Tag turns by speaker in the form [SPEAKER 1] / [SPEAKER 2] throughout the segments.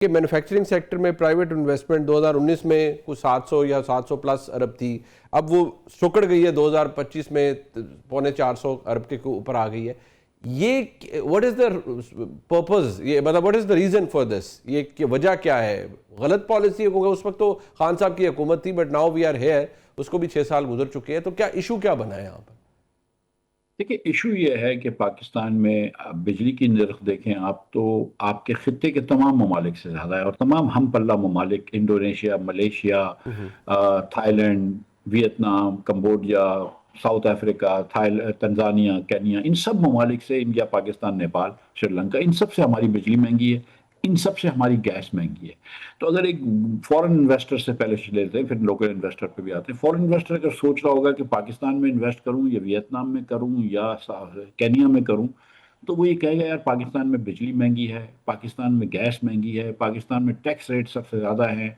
[SPEAKER 1] کہ manufacturing sector میں private investment 2019 میں کچھ 700 یا 700 پلس ارب تھی، اب وہ سکڑ گئی ہے 2025 میں 450 ارب کے اوپر آ گئی ہے. یہ واٹ از دا پرپز، یہ مطلب what is the reason for this, یہ وجہ کیا ہے؟ غلط پالیسی ہے کیونکہ اس وقت تو خان صاحب کی حکومت تھی، but now we are here, اس کو بھی 6 سال گزر چکے ہیں، تو کیا ایشو کیا بنا ہے یہاں پر؟
[SPEAKER 2] دیکھیں، ایشو یہ ہے کہ پاکستان میں بجلی کی نرخ دیکھیں آپ تو آپ کے خطے کے تمام ممالک سے زیادہ ہے، اور تمام ہم پلہ ممالک، Indonesia, Malaysia, Thailand, Vietnam, Cambodia, South Africa, Tanzania, Kenya, ان سب ممالک سے، انڈیا، پاکستان، نیپال، سری لنکا، ان سب سے ہماری بجلی مہنگی ہے، ان سب سے ہماری گیس مہنگی ہے. تو اگر ایک فورن انویسٹر سے پہلے لیتے ہیں، پھر لوکل انویسٹر پہ بھی آتے ہیں. فورن انویسٹر اگر سوچ رہا ہوگا کہ پاکستان میں انویسٹ کروں یا ویتنام میں کروں یا کینیا میں کروں، تو وہ یہ کہے گا یار پاکستان میں بجلی مہنگی ہے، پاکستان میں گیس مہنگی ہے، پاکستان میں ٹیکس ریٹ سب سے زیادہ ہے،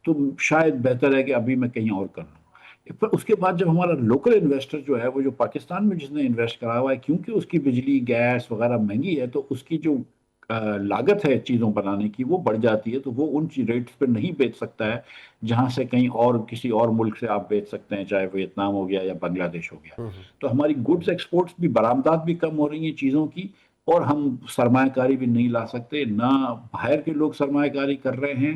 [SPEAKER 2] تو شاید بہتر ہے کہ ابھی میں کہیں اور کر لوں. پھر اس کے بعد جب ہمارا لوکل انویسٹر جو ہے، وہ جو پاکستان میں جس نے انویسٹ کرا ہوا ہے، کیونکہ اس کی بجلی، گیس وغیرہ مہنگی ہے، تو اس کی جو لاگت ہے چیزوں بنانے کی وہ بڑھ جاتی ہے، تو وہ ان ریٹس پہ نہیں بیچ سکتا ہے جہاں سے کہیں اور کسی اور ملک سے آپ بیچ سکتے ہیں، چاہے ویتنام ہو گیا یا بنگلہ دیش ہو گیا. تو ہماری گڈز ایکسپورٹس بھی، برآمدات بھی کم ہو رہی ہیں چیزوں کی، اور ہم سرمایہ کاری بھی نہیں لا سکتے، نہ باہر کے لوگ سرمایہ کاری کر رہے ہیں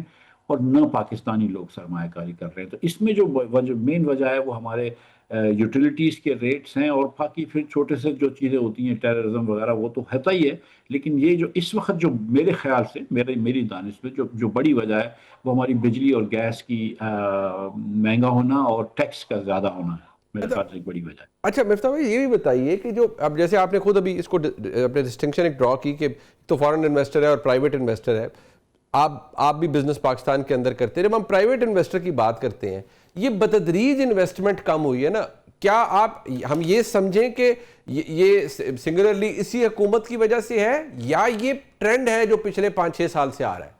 [SPEAKER 2] اور نہ پاکستانی لوگ سرمایہ کاری کر رہے ہیں. تو اس میں جو مین وجہ ہے وہ ہمارے یوٹیلیٹیز کے ریٹس ہیں، اور باقی پھر چھوٹے سے جو چیزیں ہوتی ہیں، ٹیررزم وغیرہ، وہ تو ہوتا ہی ہے. لیکن یہ جو اس وقت جو میرے خیال سے، میری دانش میں جو بڑی وجہ ہے وہ ہماری بجلی اور گیس کی مہنگا ہونا اور ٹیکس کا زیادہ ہونا ہے، میرے خیال سے ایک بڑی وجہ ہے.
[SPEAKER 1] اچھا مفتاح بھائی، یہ بھی بتائیے کہ جو اب جیسے آپ نے خود ابھی اس کو اپنے ڈسٹنکشن ایک ڈرا کی کہ تو فارن انویسٹر ہے اور پرائیویٹ انویسٹر ہے، آپ بھی بزنس پاکستان کے اندر کرتے ہیں. جب ہم پرائیویٹ انویسٹر کی بات کرتے ہیں، یہ بتدریج انویسٹمنٹ کم ہوئی ہے نا، کیا ہم یہ سمجھیں کہ یہ سنگولرلی اسی حکومت کی وجہ سے ہے، یا یہ ٹرینڈ ہے جو پچھلے 5-6 سال سے آ رہا ہے؟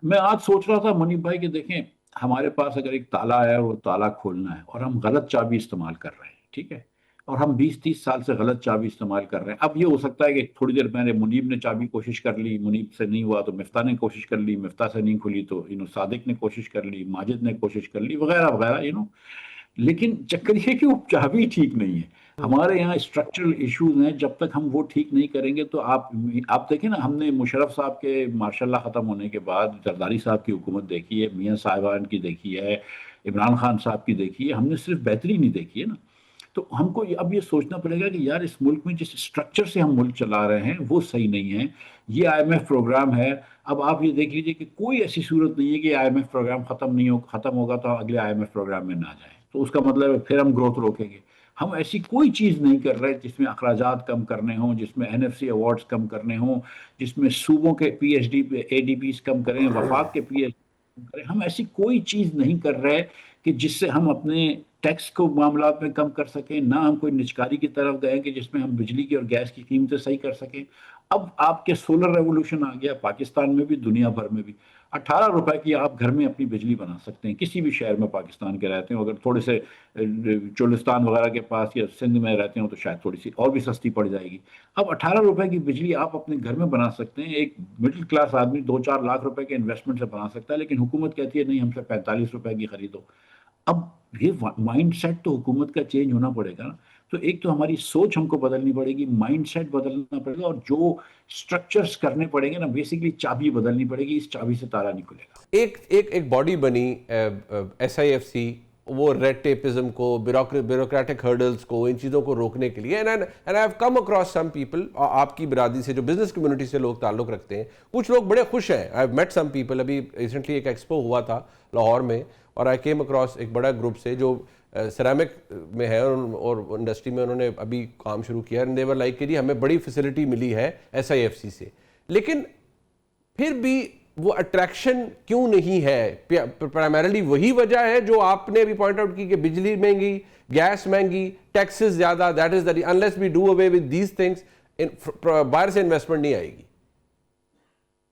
[SPEAKER 2] میں آج سوچ رہا تھا منیب بھائی کہ دیکھیں، ہمارے پاس اگر ایک تالا ہے اور وہ تالا کھولنا ہے، اور ہم غلط چابی استعمال کر رہے ہیں، ٹھیک ہے، اور ہم 20-30 سال سے غلط چابی استعمال کر رہے ہیں. اب یہ ہو سکتا ہے کہ تھوڑی دیر میں نے منیب نے چابی کوشش کر لی، منیب سے نہیں ہوا تو مفتاح نے کوشش کر لی، مفتاح سے نہیں کھلی تو صادق نے کوشش کر لی، ماجد نے کوشش کر لی، وغیرہ وغیرہ. لیکن چکر یہ کہ وہ چابی ٹھیک نہیں ہے. ہمارے یہاں اسٹرکچرل ایشوز ہیں، جب تک ہم وہ ٹھیک نہیں کریں گے تو آپ دیکھیں نا، ہم نے مشرف صاحب کے ماشاء اللہ ختم ہونے کے بعد زرداری صاحب کی حکومت دیکھی ہے، میاں صاحبان کی دیکھی ہے، عمران خان صاحب کی دیکھی ہے، ہم نے صرف بہتری نہیں دیکھی ہے نا. تو ہم کو اب یہ سوچنا پڑے گا کہ یار اس ملک میں جس اسٹرکچر سے ہم ملک چلا رہے ہیں وہ صحیح نہیں ہے. یہ IMF پروگرام ہے. اب آپ یہ دیکھ لیجئے کہ کوئی ایسی صورت نہیں ہے کہ IMF پروگرام ختم ہوگا تو اگلے IMF پروگرام میں نہ جائیں، تو اس کا مطلب ہے پھر ہم گروتھ روکیں گے. ہم ایسی کوئی چیز نہیں کر رہے جس میں اخراجات کم کرنے ہوں، جس میں NFC ایوارڈز کم کرنے ہوں، جس میں صوبوں کے PhD ADPs کم کریں، وفاق کے PhD کم کریں. ہم ایسی کوئی چیز نہیں کر رہے کہ جس سے ہم اپنے ٹیکس کو معاملات میں کم کر سکیں، نہ ہم کوئی نجکاری کی طرف گئے کہ جس میں ہم بجلی کی اور گیس کی قیمتیں صحیح کر سکیں. اب آپ کے سولر ریولوشن آ گیا پاکستان میں بھی، دنیا بھر میں بھی. 18 روپے کی آپ گھر میں اپنی بجلی بنا سکتے ہیں، کسی بھی شہر میں پاکستان کے رہتے ہیں. اگر تھوڑے سے چولستان وغیرہ کے پاس یا سندھ میں رہتے ہوں تو شاید تھوڑی سی اور بھی سستی پڑ جائے گی. اب 18 روپے کی بجلی آپ اپنے گھر میں بنا سکتے ہیں. ایک مڈل کلاس آدمی 2-4 لاکھ روپے کے انویسٹمنٹ سے بنا سکتا ہے، لیکن حکومت کہتی ہے نہیں، ہم سے 45 روپے کی خریدو. اب یہ مائنڈ سیٹ تو حکومت کا چینج ہونا پڑے گا نا. تو ایک تو ہماری سوچ ہم کو بدلنی پڑے گی، مائنڈ سیٹ بدلنا پڑے گا، اور جو سٹرکچرز کرنے پڑیں گے نا، بیسیکلی چابی بدلنی پڑے گی. اس چابی سے تالا نہیں کھلے گا.
[SPEAKER 1] ایک باڈی بنی SIFC، وہ ریڈ ٹیپزم کو، بیوروکریٹک ہرڈلز کو، ان چیزوں کو روکنے کے لیے. And I have come across some people, آپ کی برادری سے جو بزنس کمیونٹی سے لوگ تعلق رکھتے ہیں، کچھ لوگ بڑے خوش ہیں. I have met some people. ابھی ریسنٹلی ایک ایکسپو ہوا تھا لاہور میں، اور آئی کیم اکراس ایک بڑا گروپ سے جو سیرامک میں ہے اور انڈسٹری میں انہوں نے ابھی کام شروع کیا. اینڈ دے ور لائک کہ جی ہمیں بڑی فیسلٹی ملی ہے SIFC سے، لیکن پھر بھی وہ اٹریکشن کیوں نہیں ہے؟ پرائمرلی وہی وجہ ہے جو آپ نے بھی پوائنٹ آؤٹ کی کہ بجلی مہنگی، گیس مہنگی، ٹیکسز زیادہ. That is the unless we do away with these things، باہر سے انویسٹمنٹ نہیں آئے گی.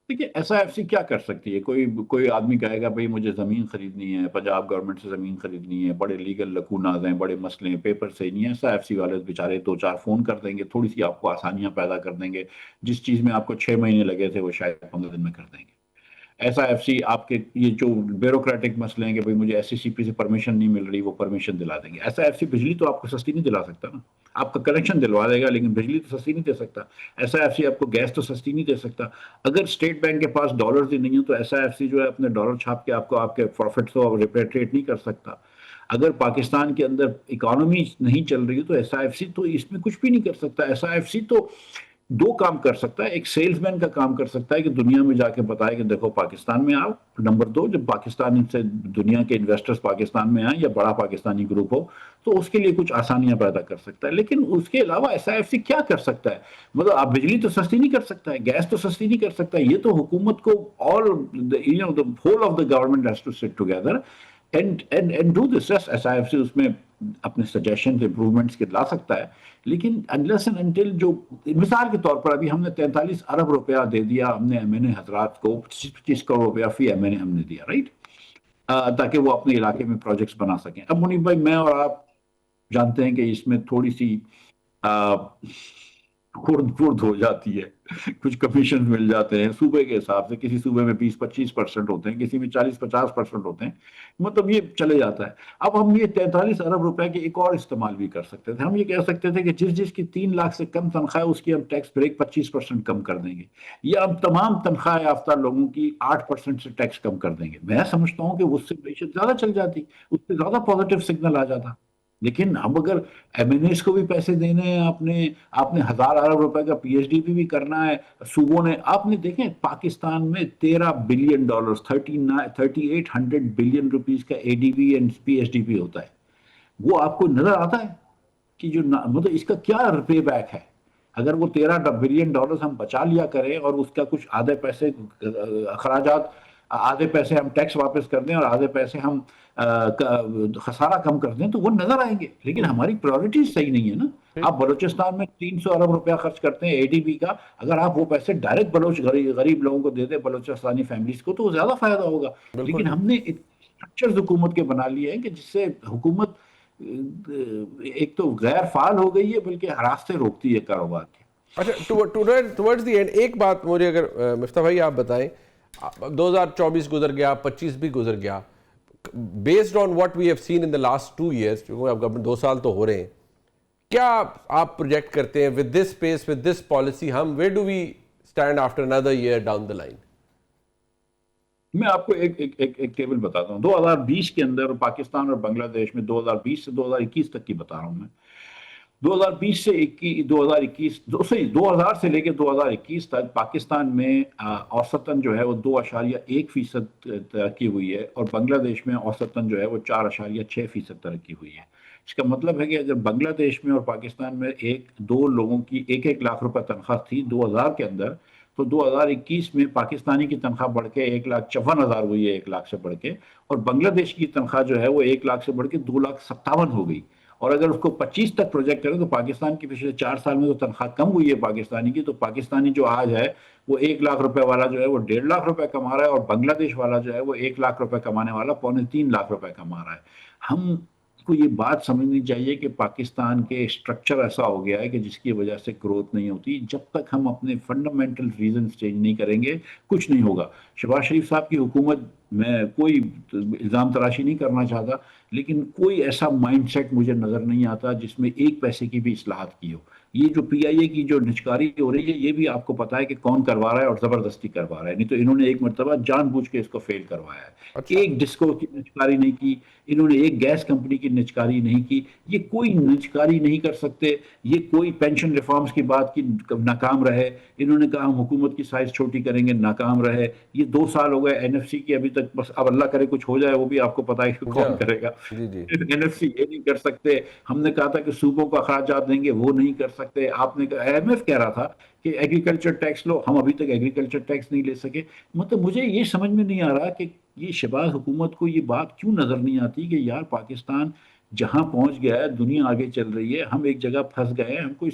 [SPEAKER 2] دیکھیے ایس آئی ایف سی کیا کر سکتی ہے؟ کوئی آدمی کہے گا بھائی مجھے زمین خریدنی ہے، پنجاب گورنمنٹ سے زمین خریدنی ہے، بڑے لیگل لکوناز ہیں، بڑے مسئلے ہیں، پیپر صحیح نہیں ہے، ایس آئی ایف سی والے بیچارے دو چار فون کر دیں گے، تھوڑی سی آپ کو آسانیاں پیدا کر دیں گے، جس چیز میں آپ کو 6 مہینے لگے تھے وہ شاید 15 دن میں کر دیں گے۔ ایس آئی ایف سی آپ کے یہ جو بیوروکریٹک مسئلے ہیں کہ بھئی مجھے ایس سی سی پی سے پرمیشن نہیں مل رہی، وہ پرمیشن دلا دیں گے۔ ایس آئی ایف سی بجلی تو آپ کو سستی نہیں دلا سکتا نا، آپ کا کنیکشن دلوا دے گا لیکن بجلی تو سستی نہیں دے سکتا۔ ایس آئی ایف سی آپ کو گیس تو سستی نہیں دے سکتا۔ اگر اسٹیٹ بینک کے پاس ڈالرز ہی نہیں ہیں تو ایس آئی ایف سی جو ہے اپنے ڈالر چھاپ کے آپ کے پروفٹ کو ریپیٹریٹ نہیں کر سکتا۔ اگر پاکستان کے اندر اکانومی نہیں چل رہی ہے تو ایس آئی ایف سی تو اس میں کچھ بھی نہیں کر سکتا۔ ایس آئی ایف سی تو دو کام کر سکتا ہے، ایک سیلز مین کا کام کر سکتا ہے کہ دنیا میں جا کے بتائے کہ دیکھو پاکستان میں آؤ۔ نمبر دو، جب پاکستان سے دنیا کے انویسٹرز پاکستان میں آئیں یا بڑا پاکستانی گروپ ہو تو اس کے لیے کچھ آسانیاں پیدا کر سکتا ہے۔ لیکن اس کے علاوہ ایس آئی ایف سی کیا کر سکتا ہے؟ مطلب آپ بجلی تو سستی نہیں کر سکتا ہے، گیس تو سستی نہیں کر سکتا ہے، یہ تو حکومت کو whole of the government has to sit together and do this. S I F C اس میں اپنے سجیشنز امپروومنٹس کے لا سکتا ہے، لیکن unless and until جو مثال کے طور پر ابھی ہم نے 43 ارب روپیہ دے دیا ہم نے ایم این اے حضرات کو، 25 کروڑ روپیہ فی ایم این اے ہم نے دیا، رائٹ، تاکہ وہ اپنے علاقے میں پروجیکٹس بنا سکیں۔ اب منیب بھائی میں اور آپ جانتے ہیں کہ اس میں تھوڑی سی خرد فرد ہو جاتی ہے، کچھ کمیشن مل جاتے ہیں صوبے کے حساب سے، کسی صوبے میں 20-25% ہوتے ہیں، کسی میں 40-50% ہوتے ہیں، مطلب یہ چلے جاتا ہے۔ اب ہم یہ 43 ارب روپے کے ایک اور استعمال بھی کر سکتے تھے، ہم یہ کہہ سکتے تھے کہ جس کی 3 لاکھ سے کم تنخواہ ہے اس کی ہم ٹیکس بریک 25% کم کر دیں گے، یا ہم تمام تنخواہ یافتہ لوگوں کی 8% سے ٹیکس کم کر دیں گے۔ میں سمجھتا ہوں کہ اس سے معیشت زیادہ چل جاتی، اس سے زیادہ پازیٹیو سگنل آ جاتا۔ لیکن اب اگر ایم این ایس کو بھی پیسے دینے ہیں، آپ نے 1000 ارب روپے کا پی ایچ ڈی بھی کرنا ہے صوبوں نے، آپ نے دیکھیں پاکستان میں $13 بلین 3800 بلین روپیز کا A D B and P H D P ہوتا ہے۔ وہ آپ کو نظر آتا ہے کہ جو مطلب اس کا کیا پے بیک ہے؟ اگر وہ $13 بلین ہم بچا لیا کریں اور اس کا کچھ آدھے پیسے اخراجات، آدھے پیسے ہم ٹیکس واپس کر دیں اور آدھے پیسے ہم خسارہ کم کر دیں تو وہ نظر آئیں گے۔ لیکن ہماری پرائورٹیز صحیح نہیں ہے نا۔ آپ بلوچستان میں 300 ارب روپیہ خرچ کرتے ہیں اے ڈی بی کا، اگر آپ وہ پیسے ڈائریکٹ غریب لوگوں کو دے دیں، بلوچستانی فیملیز کو، تو وہ زیادہ فائدہ ہوگا۔
[SPEAKER 1] بالکل
[SPEAKER 2] لیکن
[SPEAKER 1] ٹھیک۔
[SPEAKER 2] ہم نے اسٹرکچرز حکومت کے بنا لیے ہیں کہ جس سے حکومت ایک تو غیر فعال ہو گئی ہے بلکہ راستے روکتی ہے کاروبار کے۔
[SPEAKER 1] اچھا ٹورڈز دی اینڈ ایک بات مجھے اگر مفتاح بھائی آپ بتائیں، 2024 گزر گیا، 25 بھی گزر گیا، based on what we have seen in the last 2 years, کیونکہ اب گورنمنٹ 2 سال تو ہو رہے ہیں، کیا آپ پروجیکٹ کرتے ہیں with this peace with this policy ہم where do we stand after another year down the line?
[SPEAKER 2] میں آپ کو ایک ٹیبل بتاتا ہوں 2020 کے اندر پاکستان اور بنگلہ دیش میں، 2020 سے 2021 تک کی بتا رہا ہوں میں، 2020 سے 2000 سے لے کے 2021 تک پاکستان میں اوسطاً جو ہے وہ 2.1% ترقی ہوئی ہے، اور بنگلہ دیش میں اوسطاً جو ہے وہ 4.6% ترقی ہوئی ہے۔ اس کا مطلب ہے کہ اگر بنگلہ دیش میں اور پاکستان میں دو لوگوں کی 1 لاکھ روپے تنخواہ تھی 2000 کے اندر، تو 2021 میں پاکستانی کی تنخواہ بڑھ کے 1,54,000 ہوئی ہے، 1 لاکھ سے بڑھ کے، اور بنگلہ دیش کی تنخواہ جو ہے وہ 1 لاکھ سے بڑھ کے 2,57,000 ہو گئی۔ اور اگر اس کو 25 تک پروجیکٹ کریں تو پاکستان کی پچھلے 4 سال میں تو تنخواہ کم ہوئی ہے پاکستانی کی، تو پاکستانی جو آج ہے وہ 1 لاکھ روپے والا جو ہے وہ 1.5 لاکھ روپے کما رہا ہے، اور بنگلہ دیش والا جو ہے وہ 1 لاکھ روپے کمانے والا 2.25 لاکھ روپے کما رہا ہے۔ ہم کو یہ بات سمجھنی چاہیے کہ پاکستان کے اسٹرکچر ایسا ہو گیا ہے کہ جس کی وجہ سے گروتھ نہیں ہوتی۔ جب تک ہم اپنے فنڈامنٹل ریزنز چینج نہیں کریں گے کچھ نہیں ہوگا۔ شہباز شریف صاحب کی حکومت، میں کوئی الزام تراشی نہیں کرنا چاہتا، لیکن کوئی ایسا مائنڈ سیٹ مجھے نظر نہیں آتا جس میں ایک پیسے کی بھی اصلاحات کی ہو۔ یہ جو پی آئی اے کی جو نچکاری ہو رہی ہے، یہ بھی آپ کو پتا ہے کہ کون کروا رہا ہے، اور زبردستی کروا رہا ہے، نہیں تو انہوں نے ایک مرتبہ جان بوجھ کے اس کو فیل کروایا ہے۔
[SPEAKER 1] اچھا
[SPEAKER 2] ایک ڈسکو کی نچکاری نہیں کی انہوں نے، ایک گیس کمپنی کی نچکاری نہیں کی، یہ کوئی نچکاری نہیں کر سکتے۔ یہ کوئی پینشن ریفارمز کی بات کی ناکام رہے، انہوں نے کہا ہم حکومت کی سائز چھوٹی کریں گے، ناکام رہے۔ یہ 2 سال ہو گئے این ایف سی کی ابھی تک، بس اب اللہ کرے کچھ ہو جائے، وہ بھی آپ کو پتا ہے کہ
[SPEAKER 1] جی
[SPEAKER 2] کون کرے گا۔
[SPEAKER 1] جی جی
[SPEAKER 2] این ایف سی یہ نہیں کر سکتے۔ ہم نے کہا تھا کہ صوبوں کو اخراجات دیں گے، وہ نہیں کر سکتے۔ آپ نے کہا، ایم ایف کہہ رہا تھا کہ ایگریکلچر ٹیکس لو، ہم ابھی تک ایگریکلچر ٹیکس نہیں لے سکے۔ مطلب مجھے یہ سمجھ میں نہیں آ رہا کہ یہ شہباز حکومت کو یہ بات کیوں نظر نہیں آتی کہ یار پاکستان جہاں پہنچ گیا ہے دنیا آگے چل رہی ہے، ہم ایک جگہ پھنس گئے ہیں، ہم کو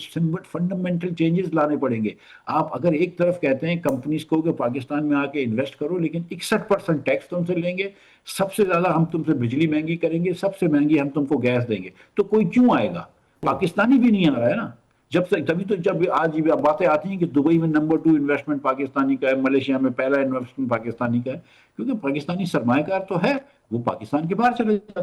[SPEAKER 2] فنڈامنٹل چینجز لانے پڑیں گے. آپ اگر ایک طرف کہتے ہیں کمپنیز کو کہ پاکستان میں آ کے انویسٹ کرو، لیکن 61% ٹیکس تم سے لیں گے، سب سے زیادہ ہم تم سے بجلی مہنگی کریں گے، سب سے مہنگی ہم تم کو گیس دیں گے، تو کوئی کیوں آئے گا؟ پاکستانی بھی نہیں آ رہا ہے نا. جب سے تبھی تو جب آج یہ باتیں آتی ہیں کہ دبئی میں نمبر 2 انویسٹمنٹ پاکستانی کا ہے، ملیشیا میں پہلا انویسٹمنٹ پاکستانی کا ہے، کیونکہ پاکستانی سرمایہ کار تو ہے، وہ پاکستان کے باہر چلے جاتے ہیں.